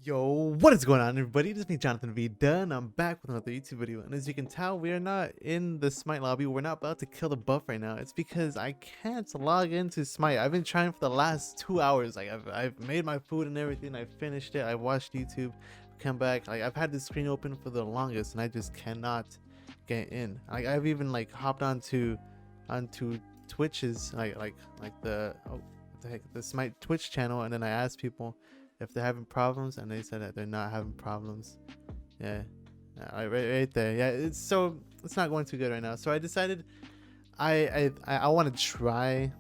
Yo, what is going on, everybody? This is me, Jonathan V. Dunn. I'm back with another YouTube video, and as you can tell, we are not in the Smite lobby. We're not about to kill the buff right now. It's because I can't log into Smite. I've been trying for the last 2 hours. Like I've made my food and everything. I finished it. I watched YouTube, come back. Like I've had the screen open for the longest, and I just cannot get in. I've even like hopped onto Twitch's like the what the heck, the Smite Twitch channel, and then I asked people if they're having problems, and they said that they're not having problems. Yeah, right there. Yeah, it's not going too good right now. So I decided I want to try,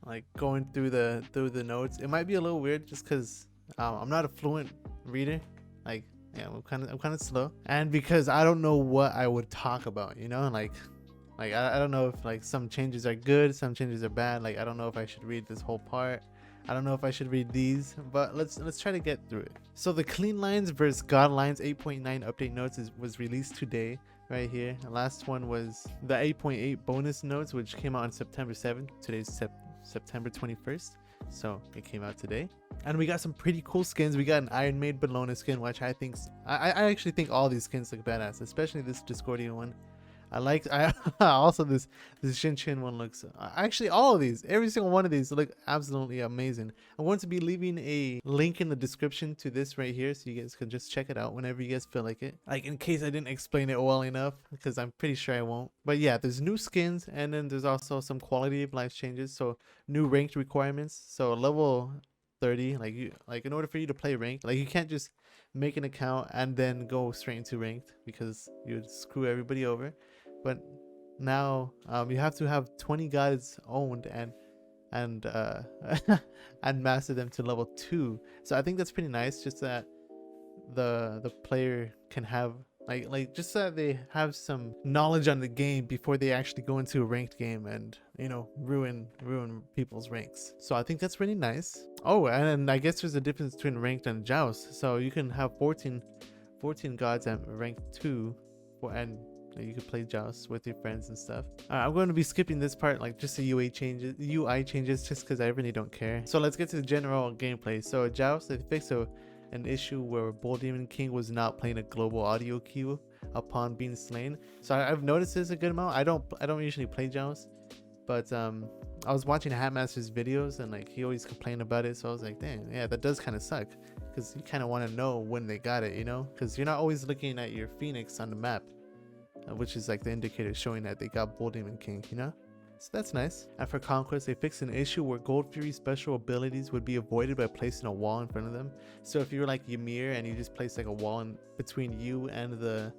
like going through the notes. It might be a little weird just because I'm not a fluent reader. Like, yeah, I'm kind of slow, and because I don't know what I would talk about. I don't know if like some changes are good, some changes are bad. Like I don't know if I should read this whole part. I don't know if I should read these, but let's try to get through it. So the Cleanliness versus Godliness 8.9 update notes was released today, right here. The last one was the 8.8 bonus notes, which came out on September 7th. Today's September 21st, so it came out today. And we got some pretty cool skins. We got an Iron Maid Bologna skin, which I actually think all these skins look badass, especially this Discordian one. I also this Shin Chin one looks, actually all of these, every single one of these look absolutely amazing. I'm going to be leaving a link in the description to this right here, so you guys can just check it out whenever you guys feel like it, like in case I didn't explain it well enough, because I'm pretty sure I won't. But yeah, there's new skins, and then there's also some quality of life changes. So new ranked requirements. So level 30, like in order for you to play ranked, like you can't just make an account and then go straight into ranked, because you'd screw everybody over. But now you have to have 20 gods owned and and master them to level 2. So I think that's pretty nice, just that the player can have like just so that they have some knowledge on the game before they actually go into a ranked game and ruin people's ranks. So I think that's really nice. Oh, and I guess there's a difference between ranked and joust. So you can have 14 gods at rank 2 and you could play joust with your friends and stuff. I'm going to be skipping this part, like just the UI changes just because I really don't care. So let's get to the general gameplay. So joust, they fixed an issue where Bull Demon King was not playing a global audio cue upon being slain. So I've noticed this a good amount. I don't usually play joust, but I was watching Hatmaster's videos, and like he always complained about it. So I was like, dang, yeah, that does kind of suck, because you kind of want to know when they got it, because you're not always looking at your Phoenix on the map, which is like the indicator showing that they got Bull Demon King, So that's nice. And for Conquest, they fixed an issue where Gold Fury special abilities would be avoided by placing a wall in front of them. So if you're like Ymir and you just place like a wall in between you and the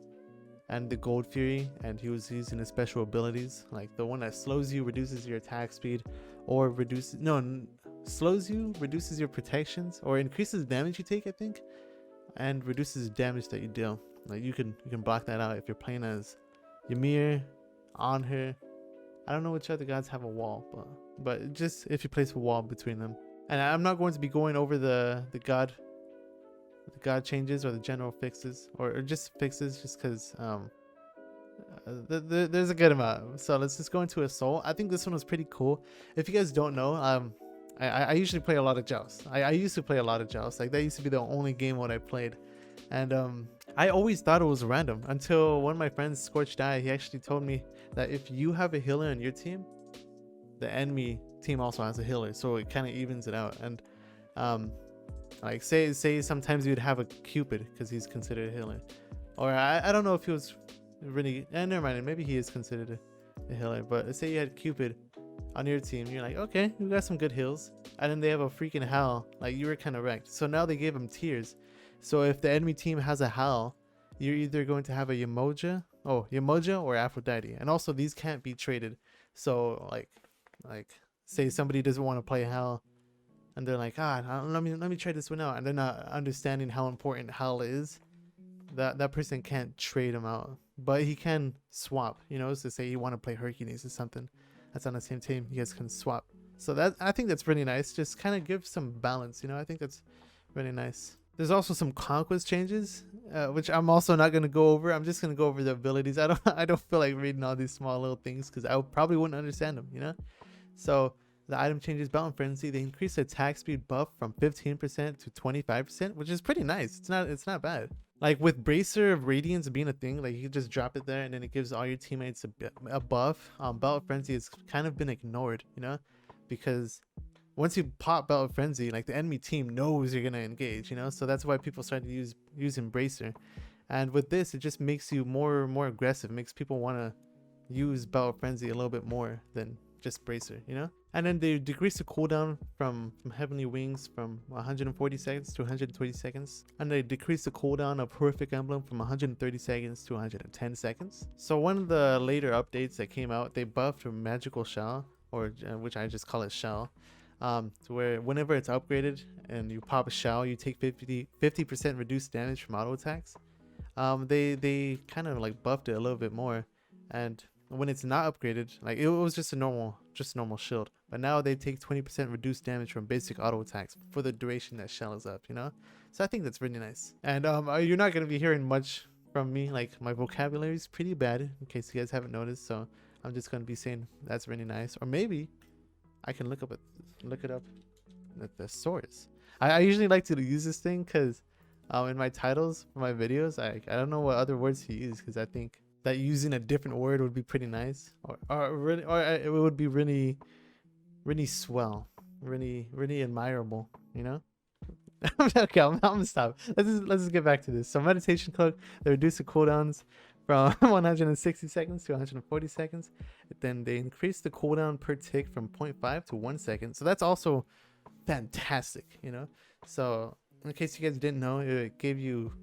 Gold Fury, and he was using his special abilities, like the one that slows you, reduces your attack speed, or slows you, reduces your protections, or increases damage you take, I think, and reduces damage that you deal. Like you can block that out if you're playing as Ymir, Anhur. I don't know which other gods have a wall, but just if you place a wall between them. And I'm not going to be going over the god changes or the general fixes, or just fixes, just because there's a good amount. So let's just go into Assault. I think this one was pretty cool. If you guys don't know, I usually play a lot of joust. I used to play a lot of joust. Like that used to be the only game mode I played, and I always thought it was random until one of my friends, Scorched Eye, he actually told me that if you have a healer on your team, the enemy team also has a healer, so it kind of evens it out. And like say sometimes you'd have a Cupid because he's considered a healer, or I don't know if he was really, never mind, maybe he is considered a healer, but say you had Cupid on your team, you're like, okay, you got some good heals, and then they have a freaking Hal, like you were kind of wrecked. So now they gave him tiers. So if the enemy team has a Hal, you're either going to have a Yemoja or Aphrodite. And also these can't be traded. So like say somebody doesn't want to play Hal, and they're like, let me try this one out, and they're not understanding how important Hal is, that person can't trade him out, but he can swap, so say you want to play Hercules or something that's on the same team, you guys can swap. So I think that's really nice. Just kind of gives some balance, I think that's really nice. There's also some Conquest changes, which I'm also not going to go over. I'm just going to go over the abilities. I don't feel like reading all these small little things, because I probably wouldn't understand them, So The item changes Belt and Frenzy. They increase the attack speed buff from 15% to 25%, which is pretty nice. It's not bad. Like with Bracer of Radiance being a thing, like you can just drop it there and then it gives all your teammates a buff. Belt of Frenzy has kind of been ignored, you know, because once you pop Belt of Frenzy, like the enemy team knows you're gonna engage, you know, so that's why people started using Bracer. And with this, it just makes you more aggressive, makes people want to use Belt of Frenzy a little bit more than just Bracer, you know. And then they decrease the cooldown from Heavenly Wings from 140 seconds to 120 seconds. And they decrease the cooldown of Horrific Emblem from 130 seconds to 110 seconds. So one of the later updates that came out, they buffed Magical Shell, or which I just call it Shell, to where whenever it's upgraded and you pop a Shell, you take 50% reduced damage from auto attacks. They kind of like buffed it a little bit more, and when it's not upgraded, like it was just a normal shield, but now they take 20% reduced damage from basic auto attacks for the duration that Shell is up, you know. So I think that's really nice. And you're not gonna be hearing much from me, like my vocabulary is pretty bad in case you guys haven't noticed, so I'm just gonna be saying that's really nice, or maybe I can look it up at the source. I usually like to use this thing because in my titles for my videos, I don't know what other words to use, because I think that using a different word would be pretty nice, or it would be really swell, really admirable, you know. Okay, I'm gonna stop. Let's just get back to this. So Meditation Cloak, they reduce the cooldowns from 160 seconds to 140 seconds. Then they increase the cooldown per tick from 0.5 to 1 second. So that's also fantastic, you know. So in case you guys didn't know, it gave you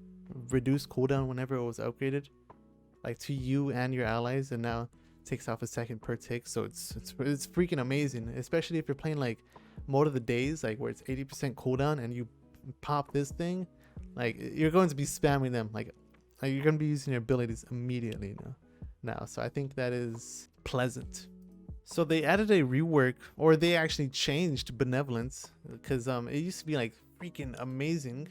reduced cooldown whenever it was upgraded, like to you and your allies, and now takes off a second per tick. So it's freaking amazing, especially if you're playing like Mode of the Days, like where it's 80% cooldown and you pop this thing, like you're going to be spamming them, like you're going to be using your abilities immediately now. So I think that is pleasant. So they added a rework, or they actually changed Benevolence, because it used to be like freaking amazing.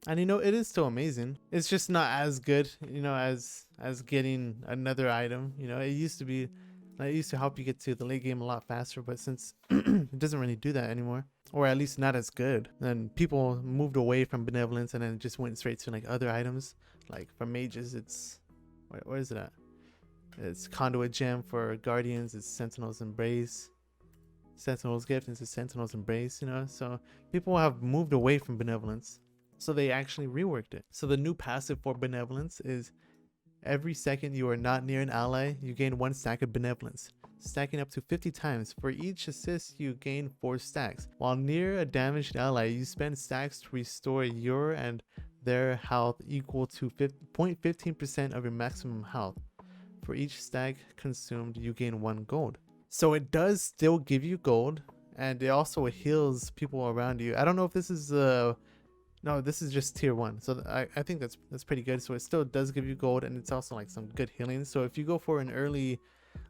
And you know, it is still amazing. It's just not as good, you know, as getting another item. You know, it used to help you get to the late game a lot faster, but since it doesn't really do that anymore, or at least not as good, then people moved away from Benevolence and then just went straight to like other items. Like for mages, it's where is it at? It's Conduit Gem. For Guardians, it's Sentinel's Embrace. Sentinel's Gift is Sentinel's Embrace, you know. So people have moved away from Benevolence. So they actually reworked it. So the new passive for Benevolence is every second you are not near an ally, you gain 1 stack of Benevolence, stacking up to 50 times. For each assist, you gain 4 stacks. While near a damaged ally, you spend stacks to restore your and their health equal to 0.15% of your maximum health. For each stack consumed, you gain 1 gold. So it does still give you gold, and it also heals people around you. I don't know if this is no, this is just tier 1, so I think that's pretty good. So it still does give you gold, and it's also like some good healing. So if you go for an early,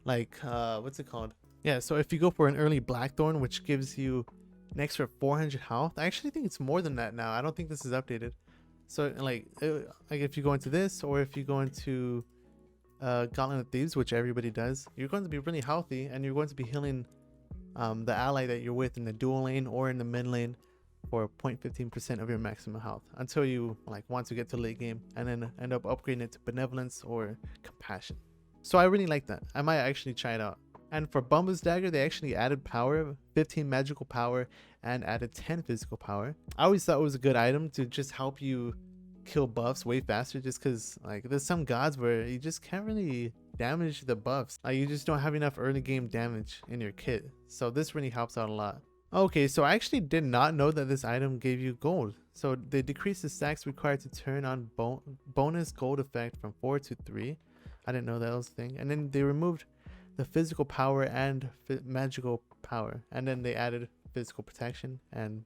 like what's it called, yeah, so if you go for an early Blackthorn, which gives you an extra 400 health, I actually think it's more than that now. I don't think this is updated. So like if you go into this, or if you go into Godliness of Thieves, which everybody does, you're going to be really healthy, and you're going to be healing the ally that you're with in the dual lane or in the mid lane for 0.15% of your maximum health, until you like want to get to late game and then end up upgrading it to Benevolence or Compassion. So I really like that. I might actually try it out. And for Bumba's Dagger, they actually added power, 15 magical power, and added 10 physical power. I always thought it was a good item to just help you kill buffs way faster, just because like there's some gods where you just can't really damage the buffs. Like you just don't have enough early game damage in your kit. So this really helps out a lot. Okay, so I actually did not know that this item gave you gold. So they decreased the stacks required to turn on bonus gold effect from 4 to 3. I didn't know that was a thing. And then they removed the physical power and magical power, and then they added physical protection and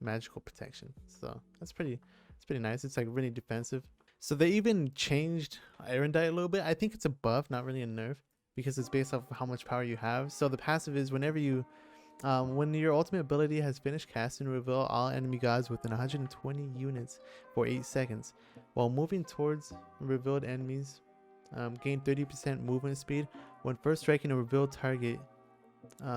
magical protection. So it's pretty nice. It's like really defensive. So they even changed Erendite a little bit. I think it's a buff, not really a nerf, because it's based off of how much power you have. So the passive is whenever you when your ultimate ability has finished casting, reveal all enemy gods within 120 units for 8 seconds. While moving towards revealed enemies, gain 30% movement speed. When first striking a revealed target,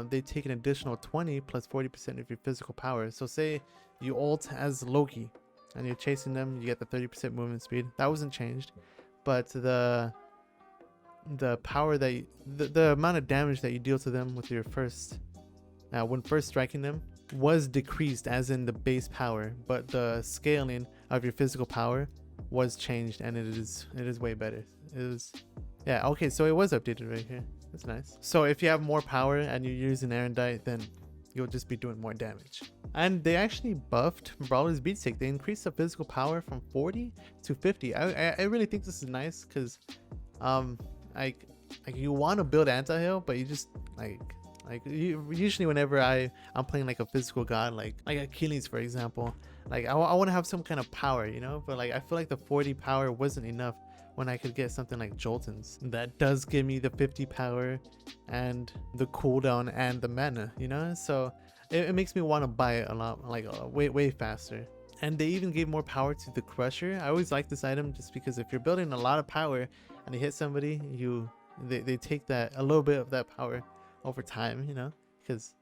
they take an additional 20 plus 40% of your physical power. So say you ult as Loki and you're chasing them, you get the 30% movement speed. That wasn't changed, but the power that the amount of damage that you deal to them with your first when first striking them was decreased, as in the base power, but the scaling of your physical power was changed, and it is way better. It was, yeah, okay, so it was updated right here. That's nice. So if you have more power and you're using Erendite, then you'll just be doing more damage. And they actually buffed Brawler's Beatstick. They increased the physical power from 40 to 50. I really think this is nice because like you want to build anti-heal, but you just usually whenever I'm playing like a physical god, like Achilles for example, like I want to have some kind of power, you know, but like I feel like the 40 power wasn't enough when I could get something like Joltons that does give me the 50 power and the cooldown and the mana, you know. So it makes me want to buy it a lot, like way faster. And they even gave more power to the Crusher. I always like this item just because if you're building a lot of power and you hit somebody, they take that a little bit of that power over time, you know, because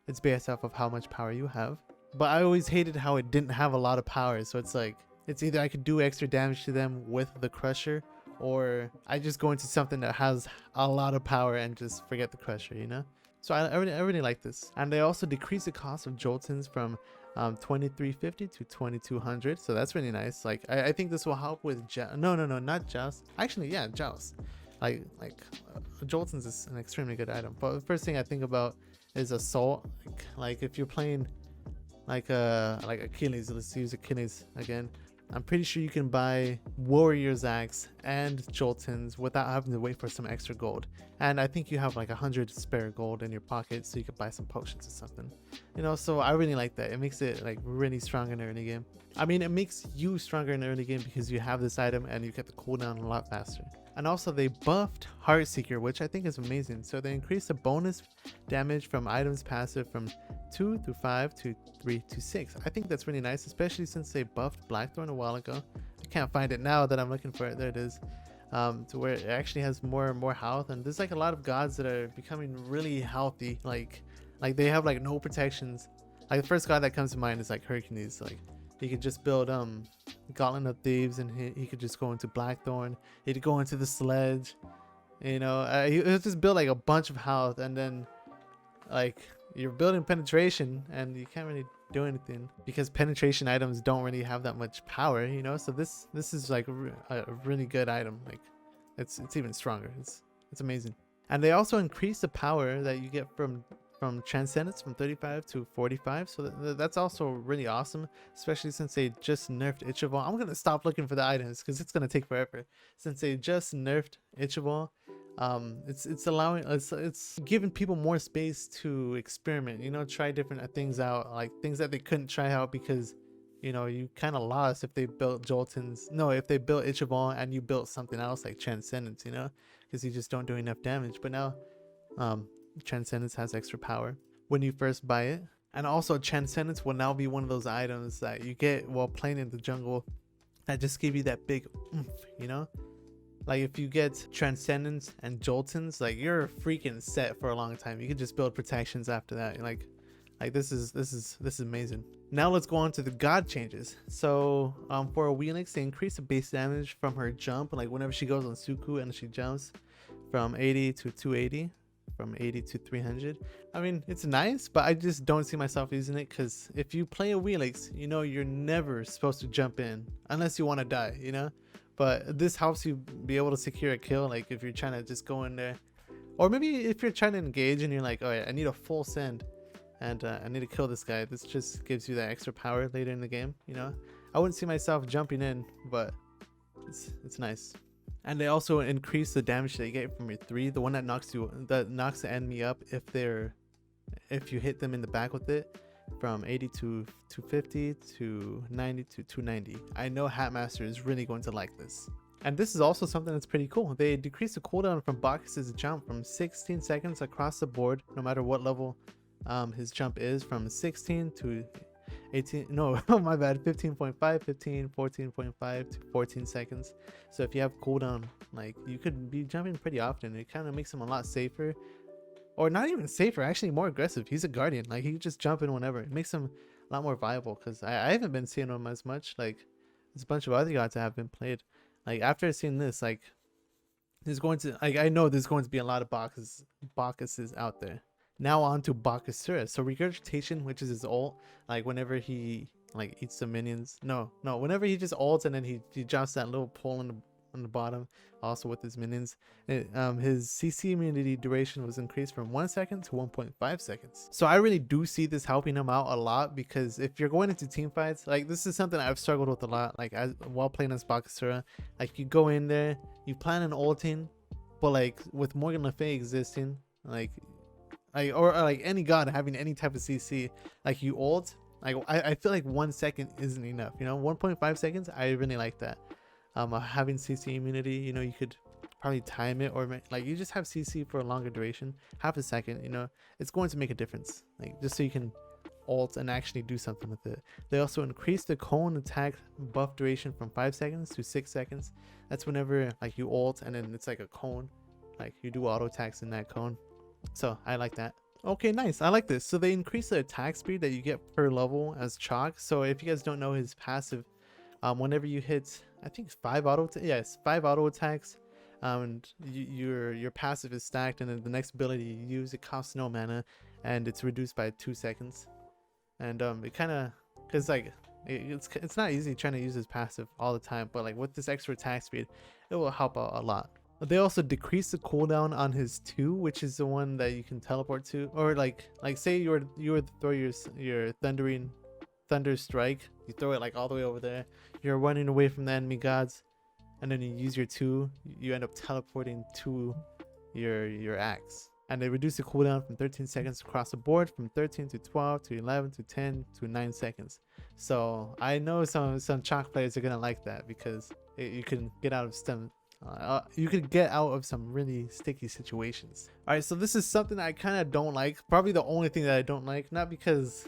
it's based off of how much power you have. But I always hated how it didn't have a lot of power, so it's like it's either I could do extra damage to them with the Crusher, or I just go into something that has a lot of power and just forget the Crusher, you know. So I really like this. And they also decrease the cost of Joltons from 2350 to 2200, so that's really nice. Like I think this will help with no, not Joust. Actually, yeah, Joust. Like Joltons is an extremely good item. But the first thing I think about is Assault. Like if you're playing like Achilles, let's use Achilles again. I'm pretty sure you can buy Warrior's Axe and Joltons without having to wait for some extra gold. And I think you have like 100 spare gold in your pocket, so you could buy some potions or something. You know, so I really like that. It makes it like really strong in the early game. I mean, it makes you stronger in the early game because you have this item and you get the cooldown a lot faster. And also they buffed Heartseeker, which I think is amazing. So they increased the bonus damage from items passive from 2 to 5 to 3 to 6. I think that's really nice, especially since they buffed Blackthorn a while ago. I can't find it now that I'm looking for it. There it is. To where it actually has more and more health. And there's like a lot of gods that are becoming really healthy. Like they have like no protections. Like the first god that comes to mind is like Hercules. Like he could just build Gauntlet of Thieves, and he could just go into Blackthorn. He'd go into the Sledge, you know. He'll just build like a bunch of health, and then like you're building penetration, and you can't really do anything because penetration items don't really have that much power, you know. So this is like a really good item. Like it's even stronger. It's amazing. And they also increase the power that you get from Transcendence from 35 to 45, so that's also really awesome, especially since they just nerfed Ichabod. I'm gonna stop looking for the items because it's gonna take forever. Since they just nerfed Ichabod, it's giving people more space to experiment, you know, try different things out, like things that they couldn't try out because, you know, you kind of lost if they built Joltons. No, if they built Ichabod and you built something else like Transcendence, you know, because you just don't do enough damage. But now Transcendence has extra power when you first buy it. And also Transcendence will now be one of those items that you get while playing in the jungle that just give you that big oomph, you know. Like if you get Transcendence and Joltons, like you're freaking set for a long time. You can just build protections after that. Like this is amazing. Now let's go on to the god changes. So for a Weelix, they increase the base damage from her jump, like whenever she goes on Suku and she jumps, from 80 to 280, from 80 to 300. I mean, it's nice, but I just don't see myself using it because if you play a Weelix, you know you're never supposed to jump in unless you want to die, you know. But this helps you be able to secure a kill, like if you're trying to just go in there, or maybe if you're trying to engage and you're like, oh yeah, I need a full send and I need to kill this guy. This just gives you that extra power later in the game, you know. I wouldn't see myself jumping in, but it's nice. And they also increase the damage that you get from your 3, the one that knocks the enemy up if you hit them in the back with it, from 80 to 250 to 90 to 290. I know Hatmaster is really going to like this. And this is also something that's pretty cool. They decrease the cooldown from Bacchus' jump from 16 seconds across the board, no matter what level his jump is, from 16 to 18, no, my bad, 15.5, 15, 14.5 to 14 seconds. So if you have cooldown, like you could be jumping pretty often. It kind of makes them a lot safer or not even safer, actually more aggressive. He's a guardian. Like he can just jump in whenever. It makes him a lot more viable because I haven't been seeing him as much. Like there's a bunch of other gods that have been played. Like after seeing this, like there's going to like I know there's going to be a lot of Bacchuses out there. Now on to Bacchusura. So regurgitation, which is his ult, like whenever he like eats the minions. No, whenever he just ults and then he drops that little pole on the bottom, also with his minions. His CC immunity duration was increased from 1 second to 1.5 seconds. So I really do see this helping him out a lot, because if you're going into team fights, like this is something I've struggled with a lot, like while playing as Bacchusura. Like you go in there, you plan on ulting, but like with Morgan Le Fay existing, like or like any god having any type of CC, like you ult, like I feel like 1 second isn't enough, you know. 1.5 seconds, I really like that. Having CC immunity, you know, you could probably time it, or like you just have CC for a longer duration, half a second, you know, it's going to make a difference, like just so you can ult and actually do something with it. They also increased the cone attack buff duration from 5 seconds to 6 seconds. That's whenever like you ult and then it's like a cone, like you do auto attacks in that cone. So I like that. Okay, nice. I like this. So they increase the attack speed that you get per level as Chalk. So if you guys don't know his passive, whenever you hit, I think 5 auto attacks, and your passive is stacked, and then the next ability you use, it costs no mana, and it's reduced by 2 seconds. And it kind of, because like it's not easy trying to use his passive all the time, but like with this extra attack speed, it will help out a lot. They also decrease the cooldown on his 2, which is the one that you can teleport to, or like say you were to throw your thunder strike, you throw it like all the way over there, you're running away from the enemy gods, and then you use your 2, you end up teleporting to your axe, and they reduce the cooldown from 13 seconds across the board, from 13 to 12 to 11 to 10 to 9 seconds. So I know some Chalk players are gonna like that, because you can get out of you could get out of some really sticky situations. All right, so this is something I kind of don't like, probably the only thing that I don't like, not because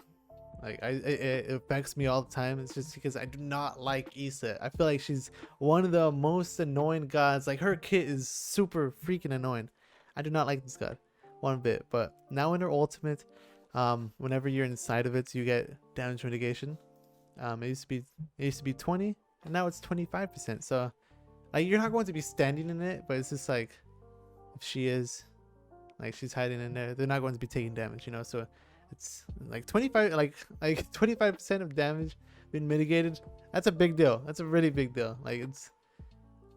like it affects me all the time, it's just because I do not like Issa. I feel like she's one of the most annoying gods. Like her kit is super freaking annoying. I do not like this god one bit. But now in her ultimate, whenever you're inside of it, you get damage mitigation. It used to be 20, and now it's 25%. So like you're not going to be standing in it, but it's just like if she is, like she's hiding in there, they're not going to be taking damage, you know. So it's like 25% of damage being mitigated. That's a big deal. That's a really big deal. Like it's,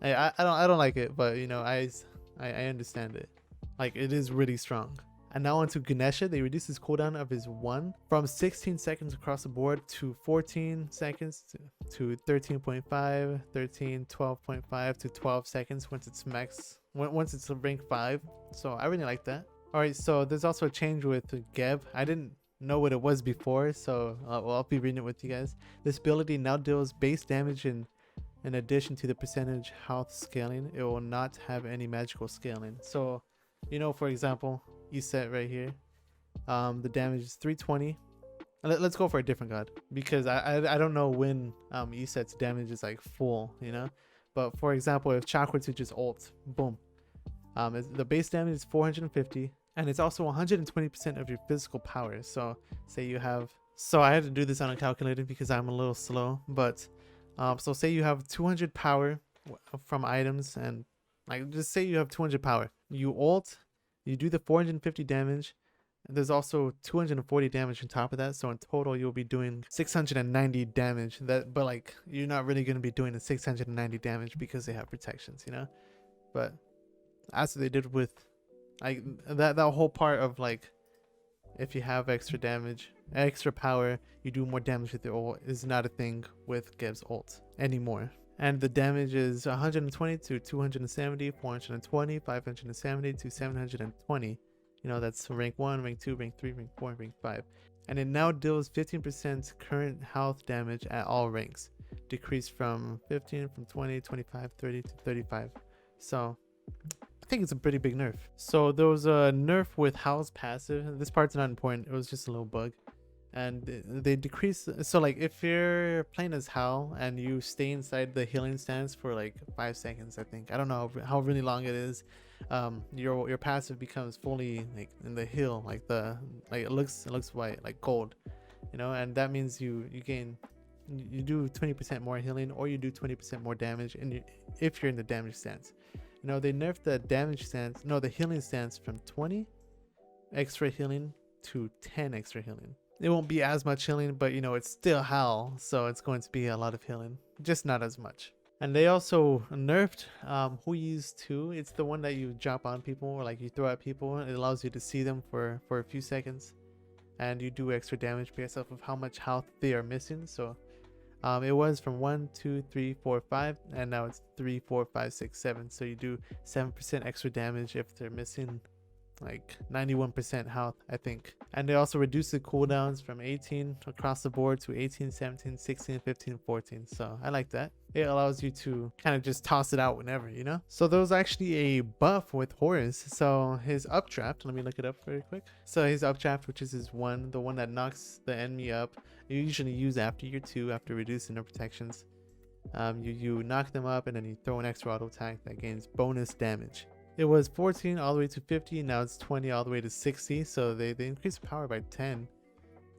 I don't like it, but you know, I understand it. Like it is really strong. And now onto Ganesha, they reduced his cooldown of his 1 from 16 seconds across the board to 14 seconds to 13.5, 13, 12.5 to 12 seconds once it's once it's rank 5. So I really like that. Alright, so there's also a change with Geb. I didn't know what it was before, so I'll be reading it with you guys. This ability now deals base damage in addition to the percentage health scaling. It will not have any magical scaling. So, you know, for example, Iset right here, the damage is 320. Let's go for a different god, because I don't know when Iset's damage is like full, you know. But for example, if Chakra to just ult, boom, the base damage is 450, and it's also 120% of your physical power. So say you have, so I had to do this on a calculator because I'm a little slow, but so say you have 200 power from items, and like just say you have 200 power, you ult, you do the 450 damage, and there's also 240 damage on top of that. So in total you'll be doing 690 damage. But like you're not really going to be doing the 690 damage because they have protections, you know. But that's what they did with like that whole part of like, if you have extra damage, extra power, you do more damage with your ult, is not a thing with Geb's ult anymore. And the damage is 120 to 270, 420, 570 to 720. You know, that's rank 1, rank 2, rank 3, rank 4, and rank 5. And it now deals 15% current health damage at all ranks, decreased from 15, from 20, 25, 30 to 35. So I think it's a pretty big nerf. So there was a nerf with Howl's passive. This part's not important, it was just a little bug. and they decrease. So like if you're playing as Hal and you stay inside the healing stance for like 5 seconds, I think, I don't know how really long it is, your passive becomes fully like in the heal, like it looks white, like gold, you know, and that means you do 20% more healing, or you do 20% more damage, and if you're in the damage stance. You know, they nerfed the damage stance, no, the healing stance from 20 extra healing to 10 extra healing. It won't be as much healing, but you know, it's still Hal, so it's going to be a lot of healing, just not as much. And they also nerfed who you use too. It's the one that you drop on people, or like you throw at people. It allows you to see them for a few seconds, and you do extra damage based off of how much health they are missing. So it was from 1, 2, 3, 4, 5, and now it's 3, 4, 5, 6, 7. So you do 7% extra damage if they're missing like 91% health, I think. And they also reduce the cooldowns from 18 across the board to 18, 17, 16, 15, 14. So I like that. It allows you to kind of just toss it out whenever, you know. So there was actually a buff with Horus. So his updraft, let me look it up very quick. So his updraft, which is his one, the one that knocks the enemy up, you usually use after your 2, after reducing their protections. You knock them up, and then you throw an extra auto attack that gains bonus damage. It was 14 all the way to 50, now it's 20 all the way to 60, so they increased power by 10,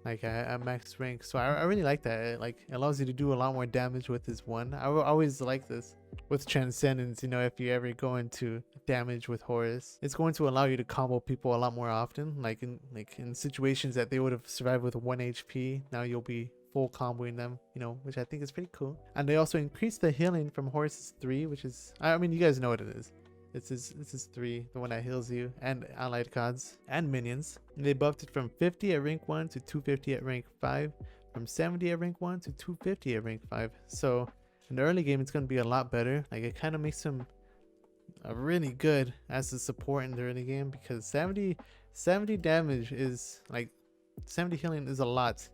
like at max rank. So I really like that. It allows you to do a lot more damage with this one. I always like this with Transcendence. You know, if you ever go into damage with Horus, it's going to allow you to combo people a lot more often, like in situations that they would have survived with 1 HP. Now you'll be full comboing them, you know, which I think is pretty cool. And they also increased the healing from Horus's 3, which is, I mean, you guys know what it is. This is 3, the one that heals you and allied gods and minions. And they buffed it from 50 at rank 1 to 250 at rank 5, from 70 at rank 1 to 250 at rank 5. So in the early game, it's going to be a lot better. Like, it kind of makes him really good as a support in the early game, because 70 damage is like 70 healing is a lot,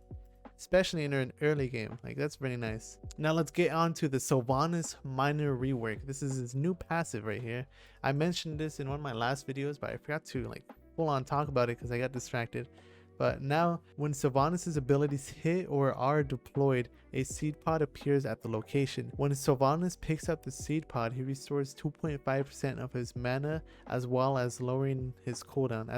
especially in an early game. Like, that's really nice. Now let's get on to the Silvanus minor rework. This is his new passive right here. I mentioned this in one of my last videos, but I forgot to like full on talk about it because I got distracted. But now, when Silvanus's abilities hit or are deployed, a seed pod appears at the location. When Silvanus picks up the seed pod, he restores 2.5% of his mana, as well as lowering his cooldown,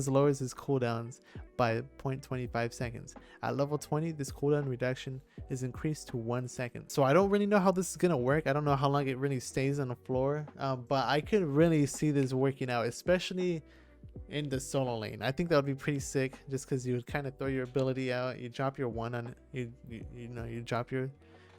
lowers his cooldowns by 0.25 seconds. At level 20, this cooldown reduction is increased to 1 second. So I don't really know how this is gonna work. I don't know how long it really stays on the floor, but I could really see this working out, especially in the solo lane. I think that would be pretty sick, just because you would kind of throw your ability out, you drop your 1 on it, you drop your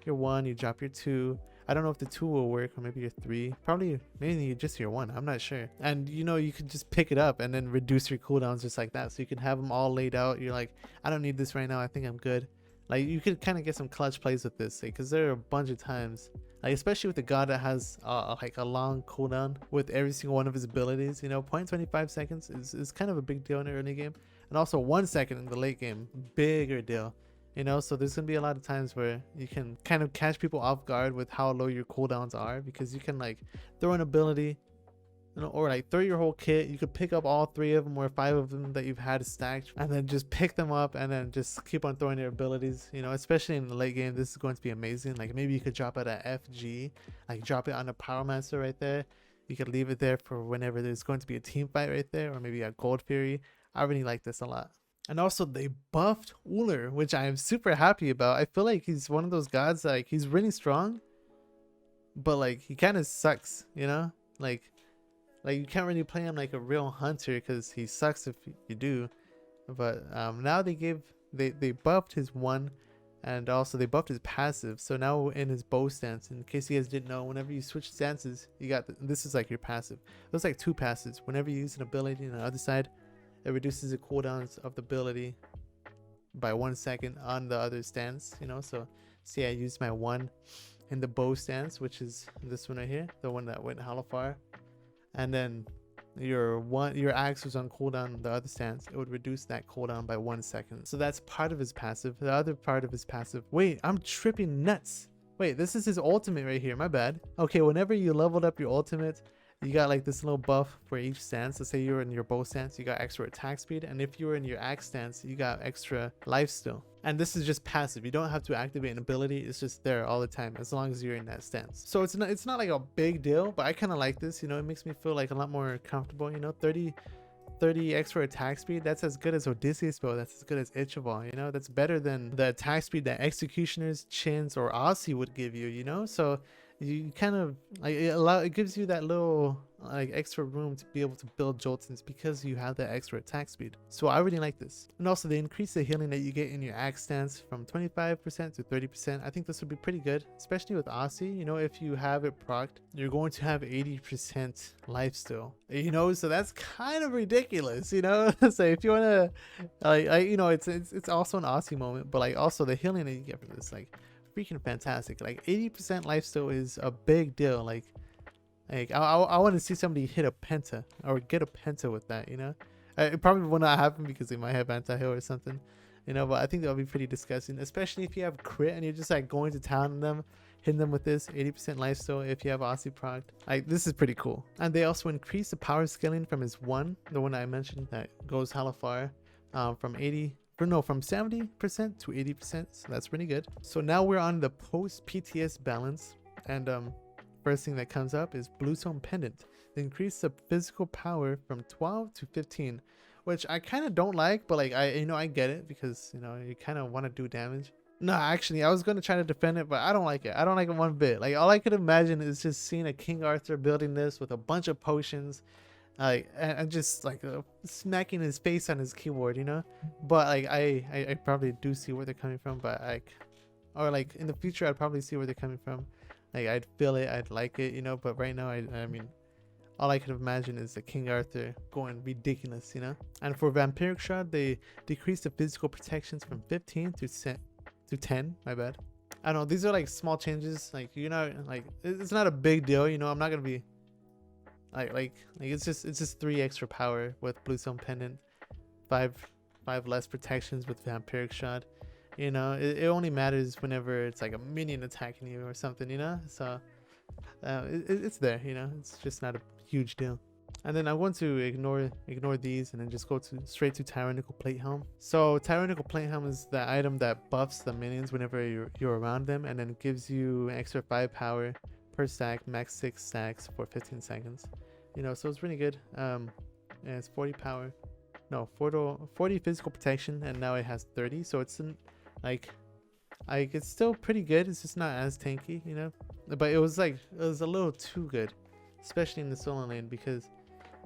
1, you drop your 2. I don't know if the 2 will work, or maybe your 3, probably maybe just your 1, I'm not sure. And you know, you could just pick it up and then reduce your cooldowns just like that, so you can have them all laid out. You're like, I don't need this right now, I think I'm good. Like, you could kind of get some clutch plays with this, because there are a bunch of times, like especially with the god that has like a long cooldown with every single one of his abilities, you know, 0.25 seconds is kind of a big deal in the early game, and also 1 second in the late game, bigger deal, you know. So there's gonna be a lot of times where you can kind of catch people off guard with how low your cooldowns are, because you can like throw an ability, you know, or like throw your whole kit. You could pick up all 3 of them or 5 of them that you've had stacked, and then just pick them up and then just keep on throwing your abilities, you know. Especially in the late game, this is going to be amazing. Like, maybe you could drop it at FG, like drop it on a Pyromancer right there. You could leave it there for whenever there's going to be a team fight right there, or maybe a Gold Fury. I really like this a lot. And also, they buffed Uller, which I am super happy about. I feel like he's one of those gods, like, he's really strong, but like he kind of sucks, you know. Like you can't really play him like a real hunter, because he sucks if you do. But now they buffed his 1, and also they buffed his passive. So now in his bow stance, in case you guys didn't know, whenever you switch stances, you got this is like your passive. There's like 2 passives. Whenever you use an ability on the other side, it reduces the cooldowns of the ability by 1 second on the other stance, you know. So see, I used my 1 in the bow stance, which is this one right here, the one that went hella far. And then your axe was on cooldown in the other stance, it would reduce that cooldown by 1 second. So that's part of his passive. The other part of his passive, wait, I'm tripping nuts. Wait, this is his ultimate right here, my bad. Okay, whenever you leveled up your ultimate you got like this little buff for each stance. Let's say you're in your bow stance, you got extra attack speed, and if you're in your axe stance, you got extra life steal. And this is just passive. You don't have to activate an ability. It's just there all the time as long as you're in that stance. So it's not like a big deal, but I kind of like this. You know, it makes me feel like a lot more comfortable. You know, 30 extra attack speed, that's as good as Odysseus bow, that's as good as Ichabod, you know, that's better than the attack speed that Executioners, Chins, or Aussie would give you, you know. So you kind of like it gives you that little like extra room to be able to build Joltons because you have that extra attack speed. So I really like this. And also they increase the healing that you get in your axe stance from 25% to 30%. I think this would be pretty good, especially with Aussie. You know, if you have it procced, you're going to have 80% life steal, you know, so that's kind of ridiculous, you know. So if you want to like you know, it's also an Aussie moment, but like also the healing that you get from this, like freaking fantastic. Like 80% life steal is a big deal. Like I want to see somebody hit a penta or get a penta with that, you know. It probably will not happen because they might have anti-heal or something, you know, but I think that would be pretty disgusting, especially if you have crit and you're just like going to town on them, hitting them with this 80% life steal if you have Aussie procced. Like, this is pretty cool. And they also increase the power scaling from his one, the one that I mentioned that goes hella far, from 70% to 80%, so that's pretty good. So now we're on the post Pts balance, and first thing that comes up is Bluestone Pendant. They increase the physical power from 12 to 15, which I kind of don't like, but like I get it because, you know, you kind of want to do damage. No, actually, I was going to try to defend it, but I don't like it. I don't like it one bit. Like, all I could imagine is just seeing a King Arthur building this with a bunch of potions, like, and just like smacking his face on his keyboard, you know. But like I probably do see where they're coming from, but or like in the future I'd probably see where they're coming from. Like, I'd feel it, I'd like it, you know. But right now, I mean, all I could imagine is the King Arthur going ridiculous, you know. And for Vampiric Shroud, they decrease the physical protections from 15 to 10. My bad. I don't know. These are like small changes. Like, you know, like it's not a big deal, you know. I'm not gonna be like it's just 3 extra power with Bluestone Pendant, 5 less protections with Vampiric Shroud. You know, it only matters whenever it's like a minion attacking you or something, you know. So it's there, you know. It's just not a huge deal. And then I want to ignore these and then just go straight to Tyrannical Plate Helm. So Tyrannical Plate Helm is the item that buffs the minions whenever you're around them, and then gives you extra 5 power per stack, max 6 stacks for 15 seconds. You know, so it's really good. And it's 40 power, no, 40 physical protection, and now it has 30. So it's like it's still pretty good. It's just not as tanky, you know. But it was a little too good, especially in the solo lane, because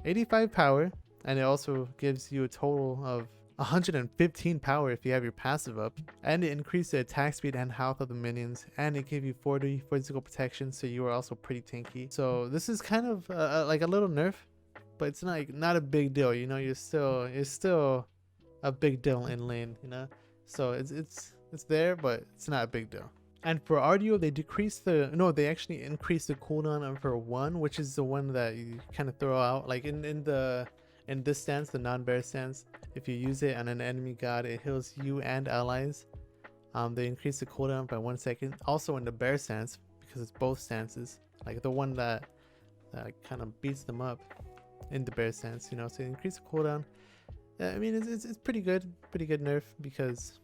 85 power, and it also gives you a total of 115 power if you have your passive up, and it increased the attack speed and health of the minions, and it gave you 40 physical protection, so you are also pretty tanky. So this is kind of like a little nerf, but it's not a big deal, you know. You're still a big deal in lane, you know. So it's there, but it's not a big deal. And for RDO, they actually increase the cooldown of her one, which is the one that you kind of throw out. Like in this stance, the non-bear stance, if you use it on an enemy god, it heals you and allies. They increase the cooldown by 1 second. Also in the bear stance, because it's both stances, like the one that kind of beats them up in the bear stance, you know. So increase the cooldown. I mean, it's pretty good nerf, because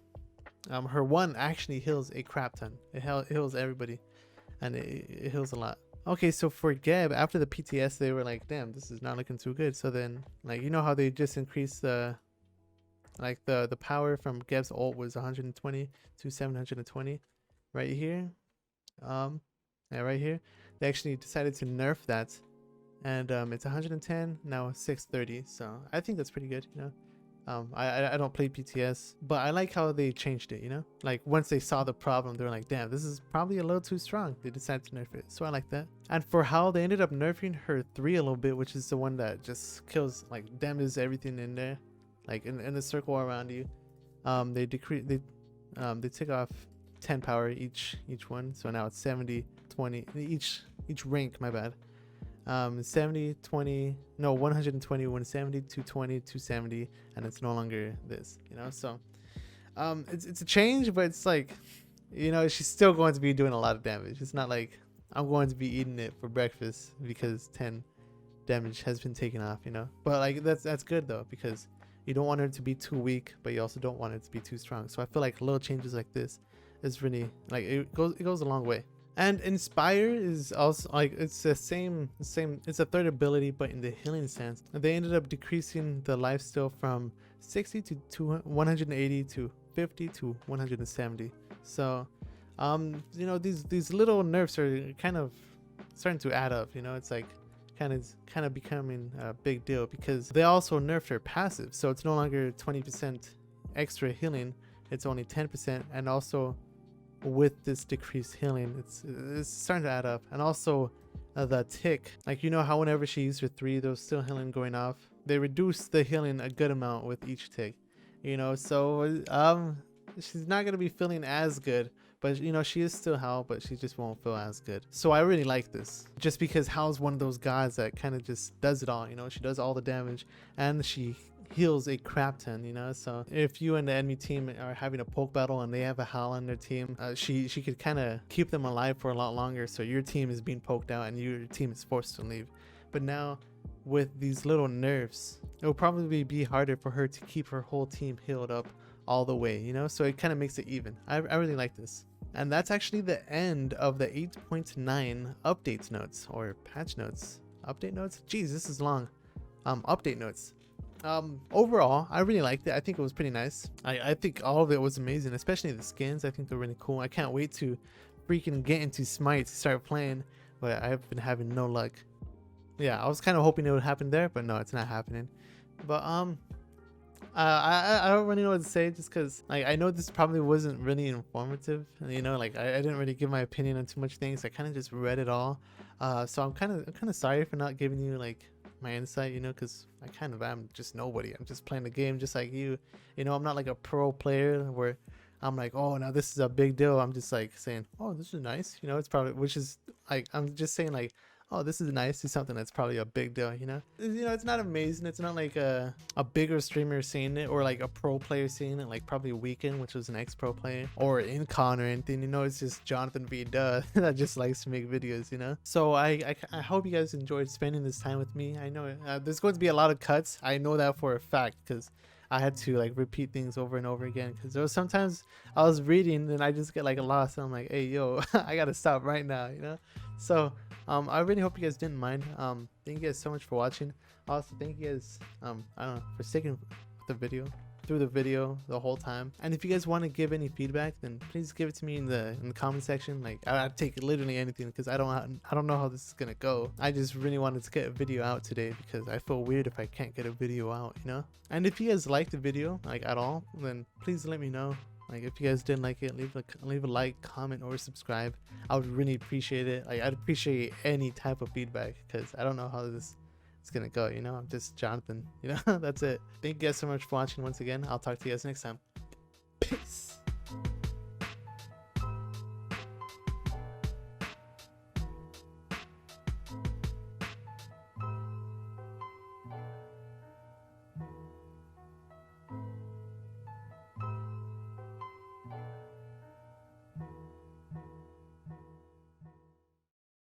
her one actually heals a crap ton. It heals everybody, and it heals a lot. Okay, so for Geb, after the PTS, they were like, damn, this is not looking too good. So then, like, you know how they just increased the power from Geb's ult was 120 to 720 right here. Yeah, right here. They actually decided to nerf that, and it's 110 now, 630. So I think that's pretty good, you know. I don't play PTS, but I like how they changed it, you know. Like, once they saw the problem, they were like, damn, this is probably a little too strong. They decided to nerf it, so I like that. And for how they ended up nerfing her 3 a little bit, which is the one that just kills, like, damages everything in there, like in the circle around you. They took off 10 power each one, so now it's 70, 20 each rank, my bad. 70, 20, no, 120, 170, 220, 270, and it's no longer this, you know. So it's a change, but it's like, you know, she's still going to be doing a lot of damage. It's not like I'm going to be eating it for breakfast because 10 damage has been taken off, you know. But like that's good though, because you don't want her to be too weak, but you also don't want it to be too strong. So I feel like little changes like this is really like it goes a long way. And Inspire is also like it's the same it's a third ability, but in the healing sense. They ended up decreasing the lifesteal from 60 to 180 to 50 to 170. So you know, these little nerfs are kind of starting to add up, you know. It's like kind of becoming a big deal, because they also nerfed her passive, so it's no longer 20% extra healing, it's only 10%. And also with this decreased healing, it's starting to add up. And also the tick, like, you know how whenever she used her 3, there was still healing going off, they reduced the healing a good amount with each tick, you know. So she's not gonna be feeling as good, but you know, she is still Hal, but she just won't feel as good. So I really like this, just because Hal's one of those guys that kind of just does it all, you know. She does all the damage and she heals a crap ton, you know. So if you and the enemy team are having a poke battle and they have a Hal on their team, she could kind of keep them alive for a lot longer, so your team is being poked out and your team is forced to leave. But now with these little nerfs, it will probably be harder for her to keep her whole team healed up all the way, you know. So it kind of makes it even. I really like this. And that's actually the end of the 8.9 update notes, or patch notes, update notes. Jeez, this is long. Update notes. Overall, I really liked it. I think it was pretty nice. I think all of it was amazing, especially the skins. I think they're really cool. I can't wait to freaking get into Smite to start playing, but I've been having no luck. Yeah, I was kind of hoping it would happen there, but no, it's not happening. But I don't really know what to say, just because like I know this probably wasn't really informative, you know. Like I didn't really give my opinion on too much things. I kind of just read it all. So I'm kind of sorry for not giving you like my insight, you know, because I kind of am just nobody. I'm just playing the game just like you know. I'm not like a pro player where I'm like, oh, now this is a big deal. I'm just like saying, oh, this is nice, you know. It's probably, which is like, I'm just saying like, oh, this is nice, to something that's probably a big deal, you know. You know, it's not amazing. It's not like a bigger streamer seeing it, or like a pro player seeing it, like probably Weekend, which was an ex-pro player, or Incon or anything, you know. It's just Jonathan V. Duh that just likes to make videos, you know. So I hope you guys enjoyed spending this time with me. I know there's going to be a lot of cuts. I know that for a fact, because I had to like repeat things over and over again, because there was sometimes I was reading and I just get like lost, and I'm like, hey yo, I gotta stop right now, you know. So I really hope you guys didn't mind. Thank you guys so much for watching. Also, thank you guys I don't know, for sticking with the video through the video the whole time. And if you guys want to give any feedback, then please give it to me in the comment section. Like I'd take literally anything, because I don't know how this is gonna go. I just really wanted to get a video out today, because I feel weird if I can't get a video out, you know. And if you guys liked the video like at all, then please let me know. Like if you guys didn't like it, leave a like, comment, or subscribe. I would really appreciate it. Like I'd appreciate any type of feedback, because I don't know how this is gonna go, you know. I'm just Jonathan, you know. That's it. Thank you guys so much for watching once again. I'll talk to you guys next time. Peace.